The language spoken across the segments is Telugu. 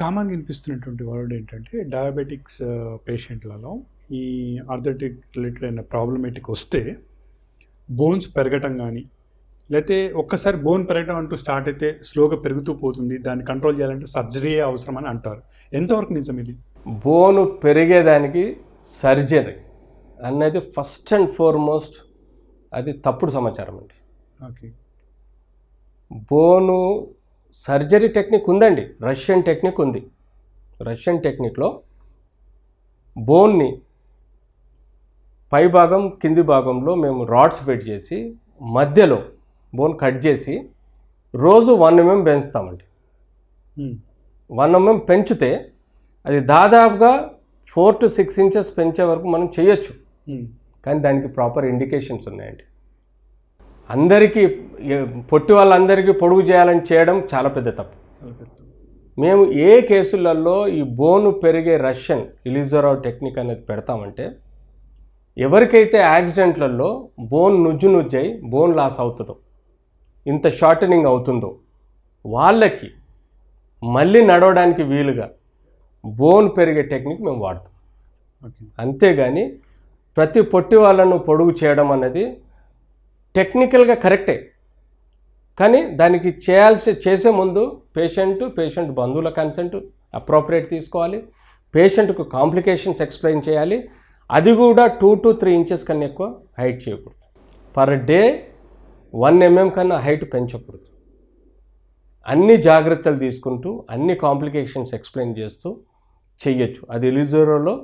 కామన్గా వినిపిస్తున్నటువంటి వర్డ్ ఏంటంటే డయాబెటిక్స్ పేషెంట్లలో ఈ ఆర్థరైటిక్ రిలేటెడ్ అయిన ప్రాబ్లమేటిక్ వస్తే బోన్స్ పెరగటం కానీ లేకపోతే ఒక్కసారి బోన్ పెరగడం అంటూ స్టార్ట్ అయితే స్లోగా పెరుగుతూ పోతుంది, దాన్ని కంట్రోల్ చేయాలంటే సర్జరీ అవసరం అని అంటారు. ఎంతవరకు నిజం ఇది? బోను పెరిగేదానికి సర్జరీ అన్నది ఫస్ట్ అండ్ ఫార్మోస్ట్ అది తప్పుడు సమాచారం అండి. ఓకే, బోను సర్జరీ టెక్నిక్ ఉందండి, రష్యన్ టెక్నిక్ ఉంది. రష్యన్ టెక్నిక్లో బోన్ని పై భాగం కింది భాగంలో మేము రాడ్స్ ఫిట్ చేసి మధ్యలో బోన్ కట్ చేసి రోజు 1 mm పెంచుతామండి. 1 mm పెంచితే అది దాదాపుగా 4 to 6 inches పెంచే వరకు మనం చేయొచ్చు. కానీ దానికి ప్రాపర్ ఇండికేషన్స్ ఉన్నాయండి. అందరికీ పొట్టి వాళ్ళందరికీ పొడుగు చేయాలని చేయడం చాలా పెద్ద తప్పు. మేము ఏ కేసులలో ఈ బోను పెరిగే రష్యన్ ఇలిజరో టెక్నిక్ అనేది పెడతామంటే, ఎవరికైతే యాక్సిడెంట్లలో బోన్ నుజ్జై బోన్ లాస్ అవుతుందో, ఇంత షార్టనింగ్ అవుతుందో, వాళ్ళకి మళ్ళీ నడవడానికి వీలుగా బోన్ పెరిగే టెక్నిక్ మేము వాడతాం. అంతేగాని ప్రతి పొట్టి వాళ్ళను పొడుగు చేయడం అనేది టెక్నికల్గా కరెక్టే, కానీ దానికి చేసే ముందు పేషెంట్ బంధువుల కన్సెంట్ అప్రోప్రియేట్ తీసుకోవాలి. పేషెంట్కు కాంప్లికేషన్స్ ఎక్స్ప్లెయిన్ చేయాలి. అది కూడా 2 to 3 inches కన్నా ఎక్కువ హైట్ చేయకూడదు. పర్ డే 1 mm కన్నా హైట్ పెంచకూడదు. అన్ని జాగ్రత్తలు తీసుకుంటూ అన్ని కాంప్లికేషన్స్ ఎక్స్ప్లెయిన్ చేస్తూ చెయ్యొచ్చు. అది ఎలిజోరోలో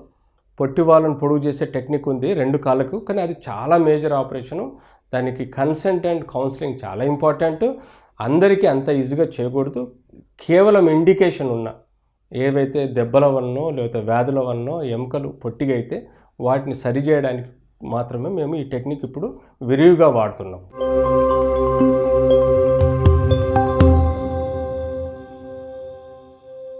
పొట్టి వాళ్ళని పొడుగు చేసే టెక్నిక్ ఉంది 2 కాళ్ళకు, కానీ అది చాలా మేజర్ ఆపరేషను. దానికి కన్సెంట్ అండ్ కౌన్సిలింగ్ చాలా ఇంపార్టెంట్. అందరికీ అంత ఈజీగా చేయకూడదు. కేవలం ఇండికేషన్ ఉన్న ఏవైతే దెబ్బల వలనో లేకపోతే వ్యాధుల వలనో ఎముకలు పొట్టిగా అయితే వాటిని సరిచేయడానికి మాత్రమే మేము ఈ టెక్నిక్ ఇప్పుడు విరివిగా వాడుతున్నాం.